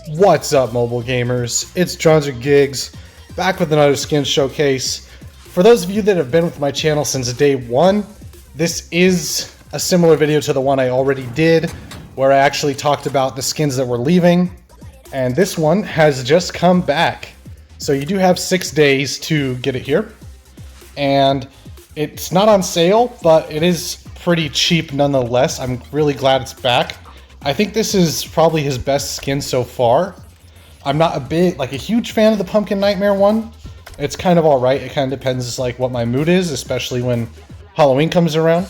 What's up, mobile gamers? It's Gigs, back with another skin showcase. For those of you that have been with my channel since day one, this is a similar video to the one I already did, where I actually talked about the skins that were leaving, and this one has just come back. So you do have 6 days to get it here, and it's not on sale, but it is pretty cheap nonetheless. I'm really glad it's back. I think this is probably his best skin so far. I'm not a huge fan of the Pumpkin Nightmare one. It's kind of alright. It kind of depends what my mood is, especially when Halloween comes around.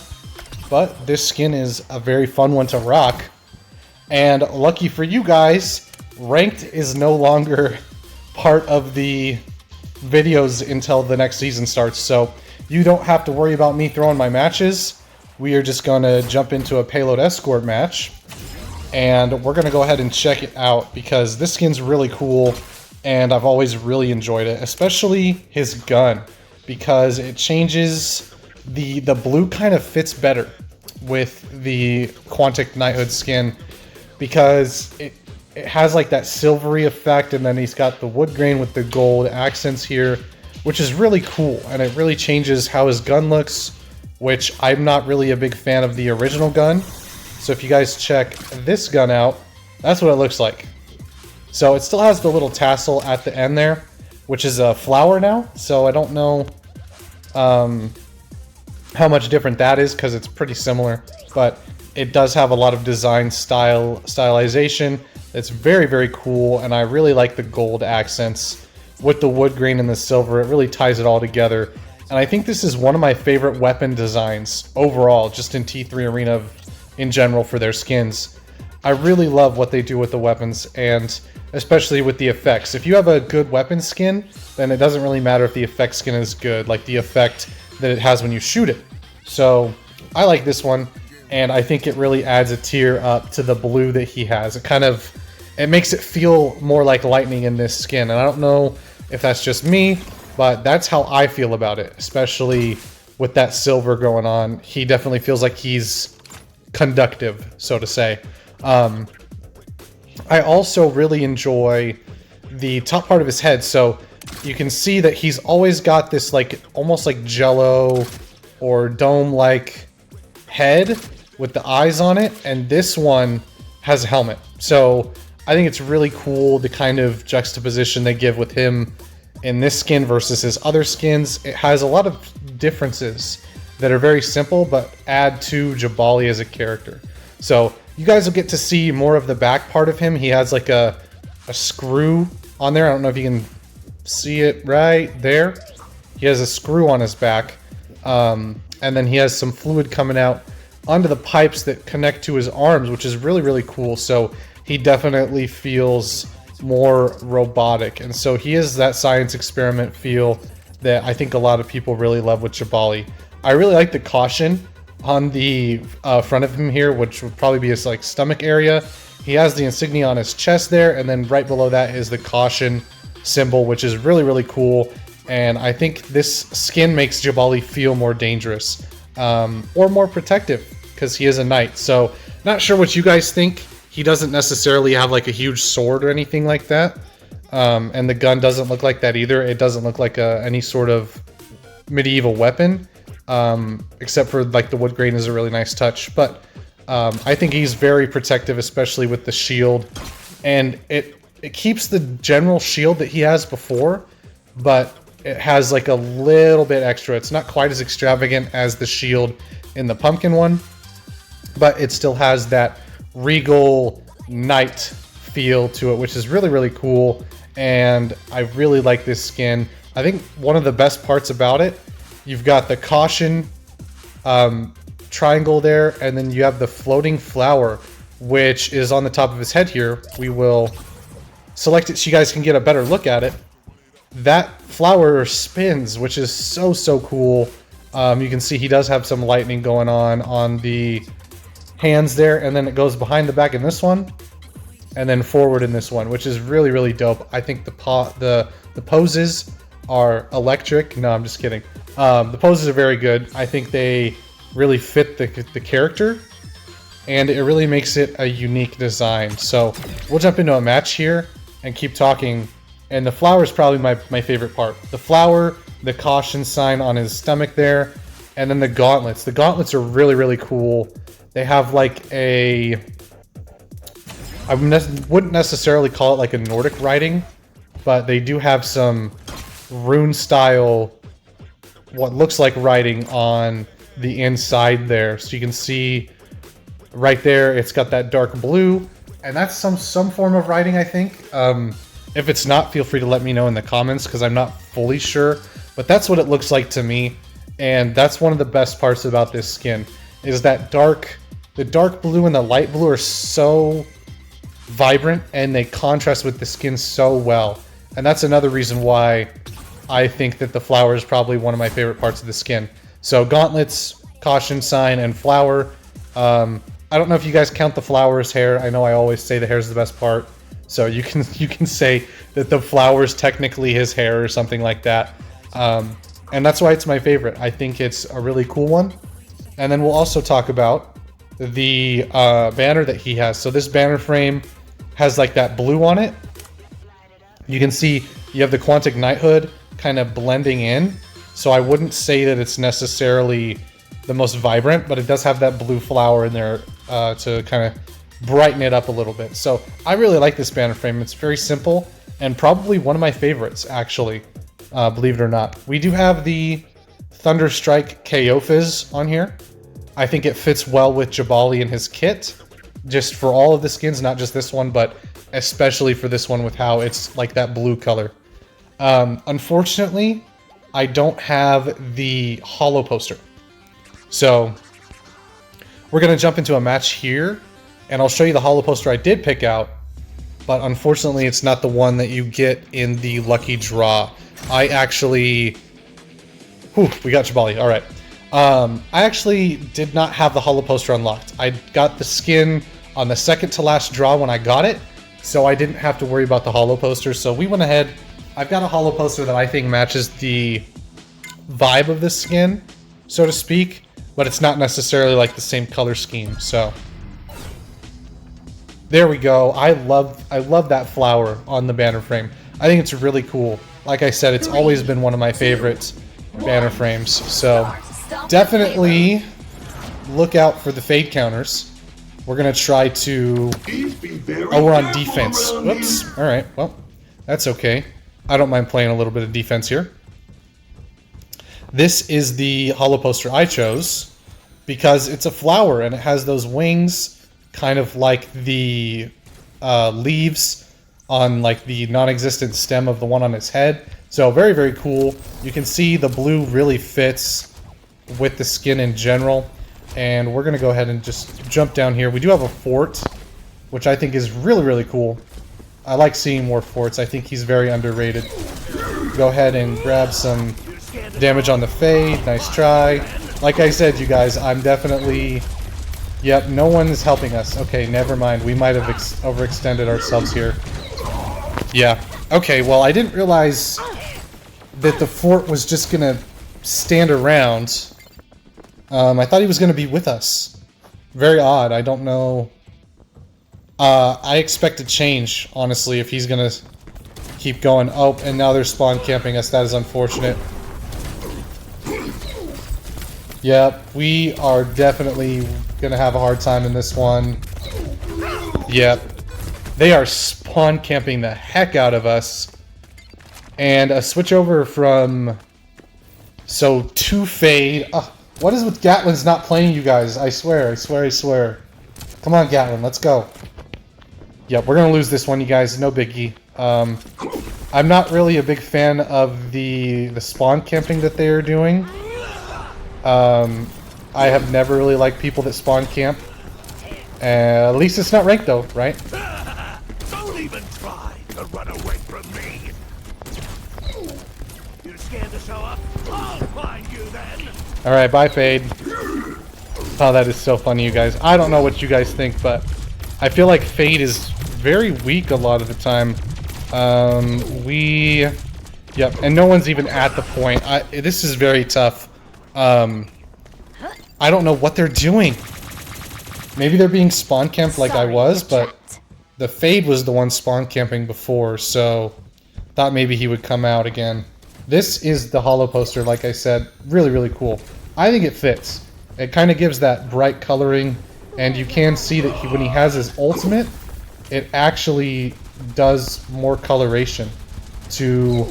But this skin is a very fun one to rock. And lucky for you guys, ranked is no longer part of the videos until the next season starts. So you don't have to worry about me throwing my matches. We are just going to jump into a payload escort match. And we're going to go ahead and check it out because this skin's really cool and I've always really enjoyed it, especially his gun, because it changes, the blue kind of fits better with the Quantic Knighthood skin because it has like that silvery effect, and then he's got the wood grain with the gold accents here, which is really cool, and it really changes how his gun looks, which I'm not really a big fan of the original gun. So if you guys check this gun out, that's what it looks like. So it still has the little tassel at the end there, which is a flower now. So I don't know how much different that is because it's pretty similar. But it does have a lot of design stylization. It's very, very cool. And I really like the gold accents with the wood grain and the silver. It really ties it all together. And I think this is one of my favorite weapon designs overall, just in T3 Arena in general for their skins. I really love what they do with the weapons, and especially with the effects. If you have a good weapon skin, then it doesn't really matter if the effect skin is good, like the effect that it has when you shoot it. So I like this one, and I think it really adds a tier up to the blue that he has. It makes it feel more like lightning in this skin, and I don't know if that's just me, but that's how I feel about it, especially with that silver going on. He definitely feels like he's conductive, so to say. I also really enjoy the top part of his head. So you can see that he's always got this almost like jello or dome-like head with the eyes on it, and this one has a helmet. So I think it's really cool the kind of juxtaposition they give with him in this skin versus his other skins. It has a lot of differences that are very simple but add to Jabali as a character. So you guys will get to see more of the back part of him. He has like a screw on there. I don't know if you can see it right there. He has a screw on his back, and then he has some fluid coming out onto the pipes that connect to his arms, which is really, really cool. So he definitely feels more robotic, and so he is that science experiment feel that I think a lot of people really love with Jabali. I really like the caution on the front of him here, which would probably be his stomach area. He has the insignia on his chest there, and then right below that is the caution symbol, which is really, really cool. And I think this skin makes Jabali feel more dangerous or more protective because he is a knight. So not sure what you guys think. He doesn't necessarily have like a huge sword or anything like that, and the gun doesn't look like that either. It doesn't look like any sort of medieval weapon. Except for the wood grain is a really nice touch, but I think he's very protective, especially with the shield, and it keeps the general shield that he has before, but it has a little bit extra. It's not quite as extravagant as the shield in the pumpkin one, but it still has that regal knight feel to it, which is really, really cool, and I really like this skin. I think one of the best parts about it, you've got the caution triangle there, and then you have the floating flower, which is on the top of his head here. We will select it so you guys can get a better look at it. That flower spins, which is so, so cool. You can see he does have some lightning going on the hands there, and then it goes behind the back in this one, and then forward in this one, which is really, really dope. I think the poses are electric. No, I'm just kidding. The poses are very good. I think they really fit the character. and it really makes it a unique design. So we'll jump into a match here and keep talking. And the flower is probably my favorite part. The flower, the caution sign on his stomach there, and then the gauntlets. The gauntlets are really, really cool. They have like a... I wouldn't necessarily call it like a Nordic writing, but they do have some rune style, what looks like writing on the inside there. So you can see right there, it's got that dark blue, and that's some form of writing, I think. If it's not, feel free to let me know in the comments, because I'm not fully sure, but that's what it looks like to me. And that's one of the best parts about this skin, is that the dark blue and the light blue are so vibrant, and they contrast with the skin so well. And that's another reason why I think that the flower is probably one of my favorite parts of the skin. So gauntlets, caution sign, and flower. I don't know if you guys count the flower's hair. I know I always say the hair is the best part. So you can say that the flower is technically his hair or something like that. And that's why it's my favorite. I think it's a really cool one. And then we'll also talk about the banner that he has. So this banner frame has like that blue on it. You can see you have the Quantic Knighthood kind of blending in. So I wouldn't say that it's necessarily the most vibrant, but it does have that blue flower in there to kind of brighten it up a little bit. So I really like this banner frame. It's very simple and probably one of my favorites, actually, believe it or not. We do have the Thunderstrike KO Fizz on here. I think it fits well with Jabali and his kit, just for all of the skins, not just this one, but especially for this one with how it's like that blue color. Unfortunately, I don't have the holo poster. So we're going to jump into a match here, and I'll show you the holo poster I did pick out, but unfortunately it's not the one that you get in the lucky draw. I actually... Whew, we got Jabali, alright. I actually did not have the holo poster unlocked. I got the skin on the second to last draw when I got it, so I didn't have to worry about the holo poster. So we went ahead. I've got a holo poster that I think matches the vibe of this skin, so to speak, but it's not necessarily like the same color scheme. So there we go. I love that flower on the banner frame. I think it's really cool. Like I said, it's always been one of my favorite banner frames. So definitely look out for the fade counters. We're gonna try to... Oh, we're on defense. Whoops. Alright, well, that's okay. I don't mind playing a little bit of defense here. This is the holo poster I chose because it's a flower and it has those wings, kind of like the leaves on like the non-existent stem of the one on its head. So very, very cool. You can see the blue really fits with the skin in general. And we're going to go ahead and just jump down here. We do have a fort, which I think is really, really cool. I like seeing more forts. I think he's very underrated. Go ahead and grab some damage on the fade. Nice try. Like I said, you guys, I'm definitely... Yep, no one is helping us. Okay, never mind. We might have overextended ourselves here. Yeah. Okay, well, I didn't realize that the fort was just going to stand around. I thought he was going to be with us. Very odd. I don't know. I expect a change, honestly, if he's going to keep going. Oh, and now they're spawn camping us. That is unfortunate. Yep, we are definitely going to have a hard time in this one. Yep. They are spawn camping the heck out of us. And a switch over from... So, to fade... What is with Gatlin's not playing, you guys? I swear, I swear, I swear. Come on, Gatlin, let's go. Yep, we're gonna lose this one, you guys. No biggie. I'm not really a big fan of the spawn camping that they are doing. I have never really liked people that spawn camp. At least it's not ranked, though, right? Don't even try to run away from me. You're scared to show up? I'll find you then. Alright, bye, Fade. Oh, that is so funny, you guys. I don't know what you guys think, but I feel like Fade is very weak a lot of the time. Yep, and no one's even at the point. This is very tough. I don't know what they're doing. Maybe they're being spawn camped like I Sorry, was, you're but trapped. the Fade was the one spawn camping before, so thought maybe he would come out again. This is the holo poster, like I said. Really, really cool. I think it fits. It kind of gives that bright coloring, and you can see that when he has his ultimate, it actually does more coloration to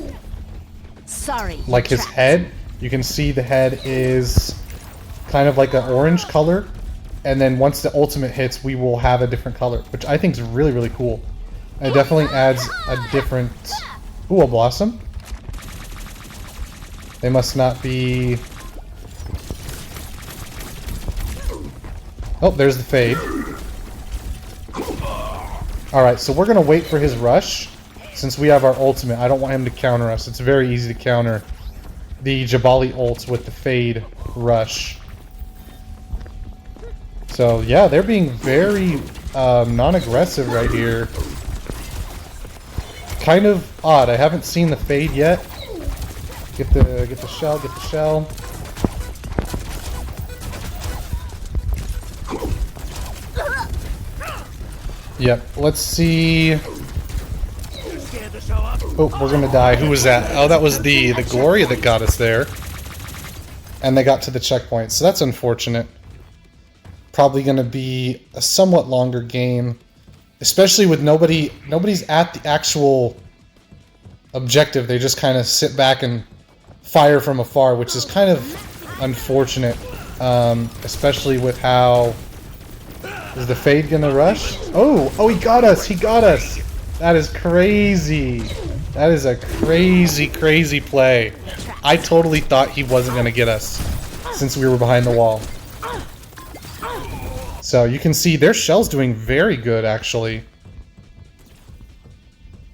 Sorry, you're like his trapped. head. You can see the head is kind of like an orange color, and then once the ultimate hits, we will have a different color, which I think is really, really cool. It definitely adds a different... Ooh, a Blossom. They must not be... Oh, there's the Fade. Alright, so we're going to wait for his rush. Since we have our ultimate, I don't want him to counter us. It's very easy to counter the Jabali ult with the Fade rush. So, yeah, they're being very non-aggressive right here. Kind of odd. I haven't seen the Fade yet. Get the shell, get the shell. Yep, let's see. Oh, we're gonna die. Who was that? Oh, that was the Gloria that got us there. And they got to the checkpoint, so that's unfortunate. Probably gonna be a somewhat longer game. Especially with nobody's at the actual objective. They just kind of sit back and fire from afar, which is kind of unfortunate. Especially with how... Is the Fade gonna rush? Oh, he got us! He got us! That is crazy! That is a crazy, crazy play. I totally thought he wasn't gonna get us since we were behind the wall. So you can see their shell's doing very good, actually.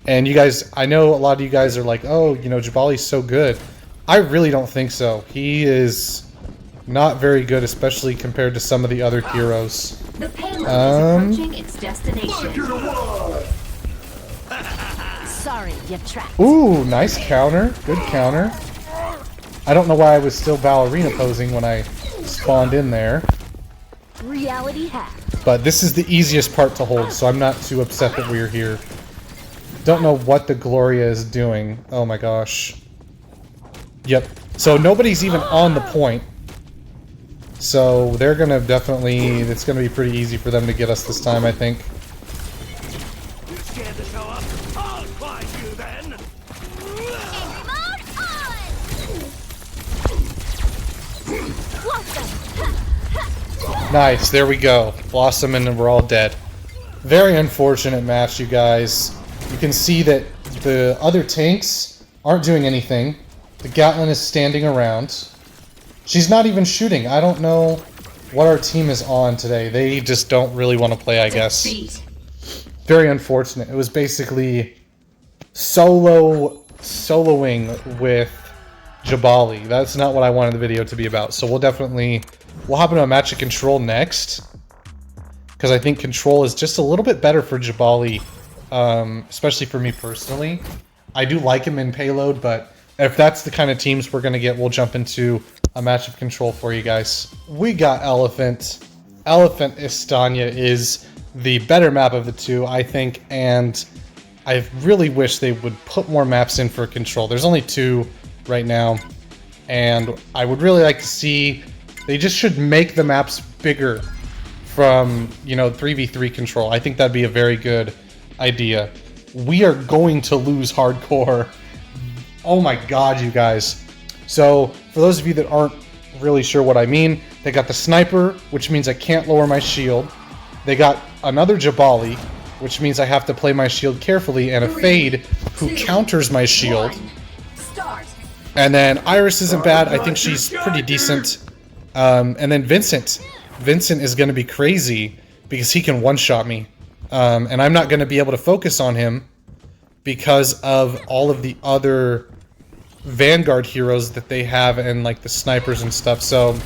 And you guys, I know a lot of you guys are like, oh, you know, Jabali's so good. I really don't think so. He is not very good, especially compared to some of the other heroes. The payload is approaching its destination. Sorry, you're trapped. Ooh, nice counter. Good counter. I don't know why I was still ballerina posing when I spawned in there. Reality hack. But this is the easiest part to hold, so I'm not too upset that we're here. Don't know what the Gloria is doing. Oh my gosh. Yep. So nobody's even on the point. So they're gonna definitely... It's gonna be pretty easy for them to get us this time, I think. You're scared to show up? I'll find you then! Nice, there we go. Blossom and we're all dead. Very unfortunate match, you guys. You can see that the other tanks aren't doing anything. The Gatlin is standing around. She's not even shooting. I don't know what our team is on today. They just don't really want to play, I guess. Very unfortunate. It was basically soloing with Jabali. That's not what I wanted the video to be about. So we'll hop into a match of Control next. Because I think Control is just a little bit better for Jabali. Especially for me personally. I do like him in Payload, but if that's the kind of teams we're going to get, we'll jump into a match of Control for you guys. We got Elephant. Elephant Istania is the better map of the two, I think, and I really wish they would put more maps in for Control. There's only 2 right now, and I would really like to see... They just should make the maps bigger from, you know, 3v3 Control. I think that'd be a very good idea. We are going to lose hardcore. Oh my god, you guys. So, for those of you that aren't really sure what I mean, they got the Sniper, which means I can't lower my shield. They got another Jabali, which means I have to play my shield carefully, and a Fade who counters my shield. And then Iris isn't bad. I think she's pretty decent. And then Vincent. Vincent is going to be crazy because he can one-shot me. And I'm not going to be able to focus on him because of all of the other Vanguard heroes that they have and like the snipers and stuff. So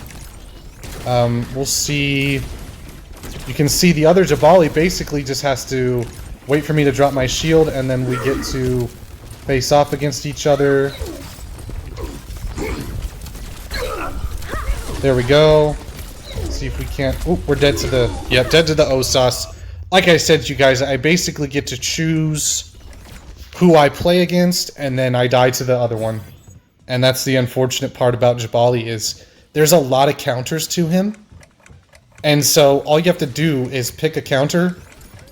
we'll see. You can see the other Jabali basically just has to wait for me to drop my shield, and then we get to face off against each other. There we go. See if we can't... Oh, we're dead to the... Yeah, dead to the OSAS. Like I said, you guys, I basically get to choose who I play against, and then I die to the other one. And that's the unfortunate part about Jabali is there's a lot of counters to him. And so all you have to do is pick a counter,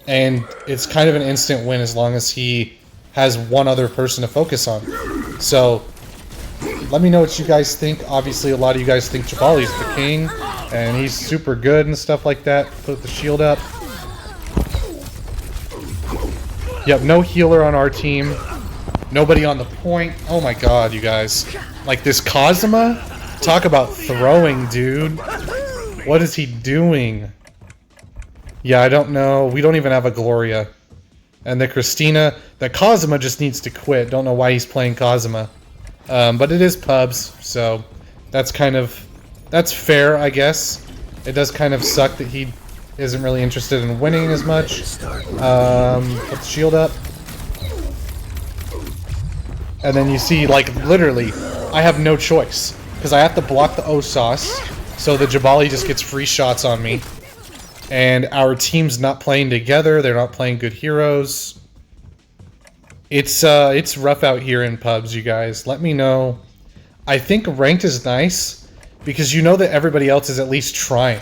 and it's kind of an instant win as long as he has one other person to focus on. So let me know what you guys think. Obviously, a lot of you guys think Jabali's the king, and he's super good and stuff like that. Put the shield up. Yep, no healer on our team. Nobody on the point. Oh my god, you guys. Like this Kazuma? Talk about throwing, dude. What is he doing? Yeah, I don't know. We don't even have a Gloria. And the Christina, the Kazuma just needs to quit. Don't know why he's playing Kazuma. But it is pubs, so that's kind of... That's fair, I guess. It does kind of suck that he isn't really interested in winning as much. Put the shield up. And then you see, like, literally, I have no choice. Because I have to block the OSAS, so the Jabali just gets free shots on me. And our team's not playing together. They're not playing good heroes. It's rough out here in pubs, you guys. Let me know. I think ranked is nice, because you know that everybody else is at least trying.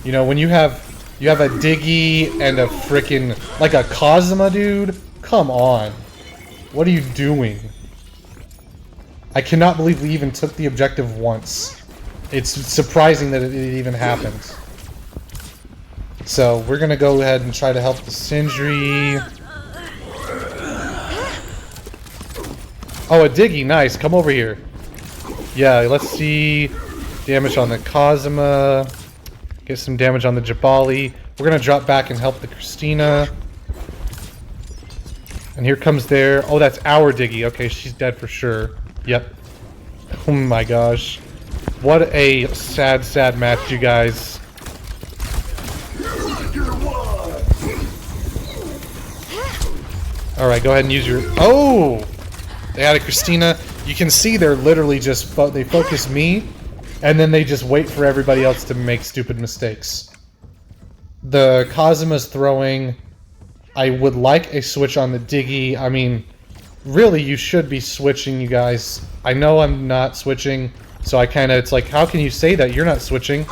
You know, when you have a Diggy and a frickin' like a Kazuma, dude. Come on. What are you doing? I cannot believe we even took the objective once. It's surprising that it even happened. So we're gonna go ahead and try to help the Sindri. Oh, a Diggy, nice. Come over here. Yeah, let's see damage on the Kazuma. Get some damage on the Jabali. We're gonna drop back and help the Christina. And here comes their... Oh, that's our Diggy. Okay, she's dead for sure. Yep. Oh my gosh. What a sad, sad match, you guys. Alright, go ahead and use your... Oh! They had a Christina. You can see they're literally just... They focus me, and then they just wait for everybody else to make stupid mistakes. The Kazuma's throwing... I would like a switch on the Diggy. I mean, really, you should be switching, you guys. I know I'm not switching, so I kind of... It's like, how can you say that you're not switching?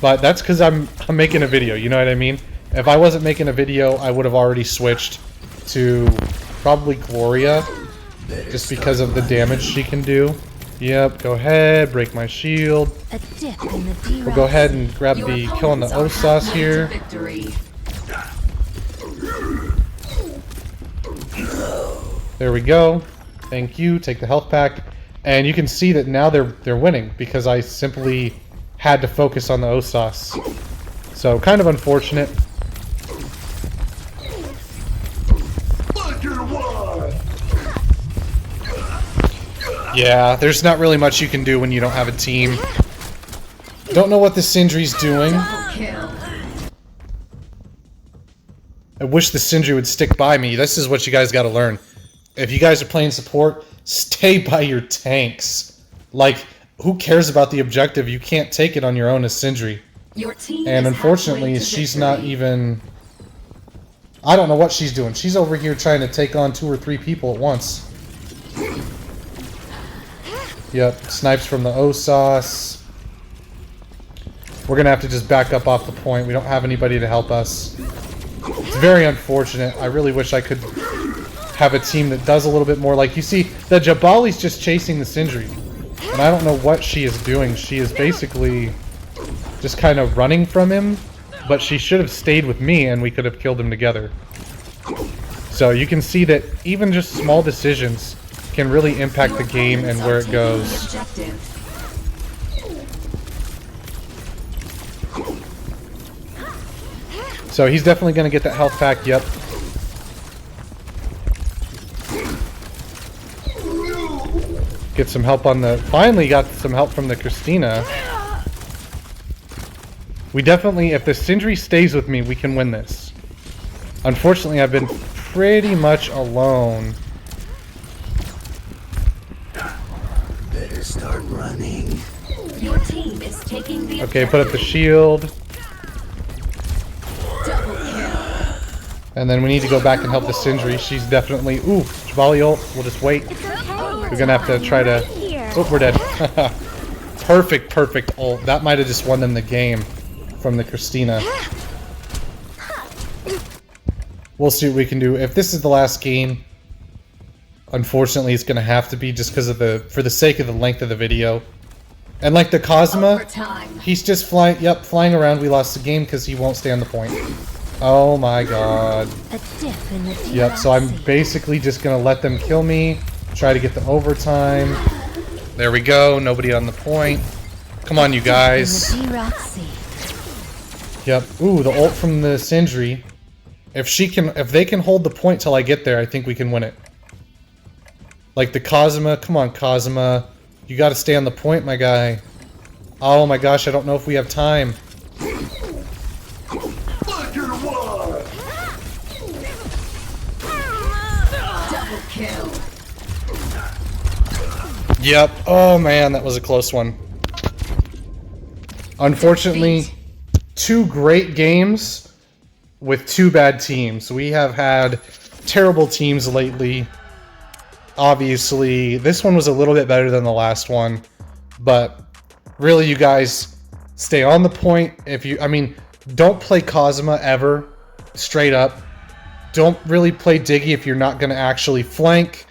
But that's because I'm making a video, you know what I mean? If I wasn't making a video, I would have already switched to probably Gloria, just because of the damage she can do. Yep, go ahead, break my shield. We'll go ahead and grab the kill on the OSAS here. There we go. Thank you. Take the health pack. And you can see that now they're winning because I simply had to focus on the OSAS. So kind of unfortunate. Yeah, there's not really much you can do when you don't have a team. Don't know what the Sindri's doing. I wish the Sindri would stick by me. This is what you guys gotta learn. If you guys are playing support, stay by your tanks. Like, who cares about the objective? You can't take it on your own as Sindri. And unfortunately, she's not even... I don't know what she's doing. She's over here trying to take on 2 or 3 people at once. Yep, snipes from the OSAS. We're gonna have to just back up off the point. We don't have anybody to help us. It's very unfortunate. I really wish I could have a team that does a little bit more. Like, you see, the Jabali's just chasing the Sindri. And I don't know what she is doing. She is basically just kind of running from him. But she should have stayed with me and we could have killed him together. So you can see that even just small decisions can really impact the game and where it goes. So he's definitely going to get that health pack, yep. Get some help on the... Finally got some help from the Christina. We definitely, if the Sindri stays with me, we can win this. Unfortunately, I've been pretty much alone. Better start running. Your team is taking the Okay, put up the shield. double kill. And then we need to go back and help the Sindri. She's definitely... Ooh, Jabali ult. We'll just wait. We're gonna have to try to... Oh, we're dead. Perfect, perfect ult. That might have just won them the game from the Christina. We'll see what we can do. If this is the last game, unfortunately it's gonna have to be just because of for the sake of the length of the video. And like the Cosma, Overtime. he's just flying around. We lost the game because he won't stay on the point. Oh my god. A dip in the Yep, so I'm Deroxy. basically just gonna let them kill me. Try to get the overtime. There we go, nobody on the point. Come on, you guys. In the Deroxy. Yep. Ooh, the ult from the Sindri. If they can hold the point till I get there, I think we can win it. Like the Cosma, come on, Cosma. You gotta stay on the point, my guy. Oh my gosh, I don't know if we have time. Double kill. Yep. Oh man, that was a close one. Unfortunately, 2 great games with 2 bad teams. We have had terrible teams lately. Obviously, this one was a little bit better than the last one, but really, you guys stay on the point. Don't play Cosma ever, straight up. Don't really play Diggy if you're not going to actually flank.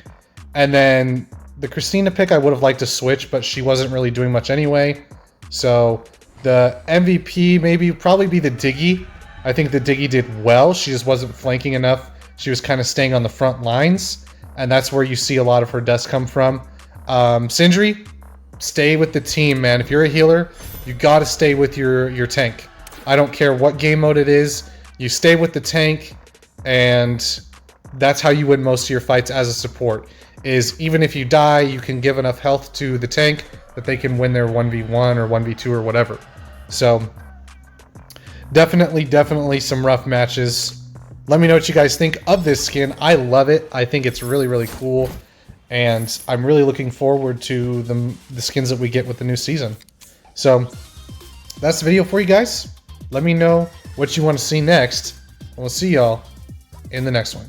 And then the Christina pick, I would have liked to switch, but she wasn't really doing much anyway. So the MVP probably be the Diggy. I think the Diggy did well. She just wasn't flanking enough. She was kind of staying on the front lines. And that's where you see a lot of her deaths come from. Sindri, stay with the team, man. If you're a healer, you got to stay with your tank. I don't care what game mode it is. You stay with the tank, and that's how you win most of your fights as a support. Is even if you die, you can give enough health to the tank that they can win their 1v1 or 1v2 or whatever. So definitely some rough matches. Let me know what you guys think of this skin. I love it. I think it's really, really cool. And I'm really looking forward to the skins that we get with the new season. So that's the video for you guys. Let me know what you want to see next. And we'll see y'all in the next one.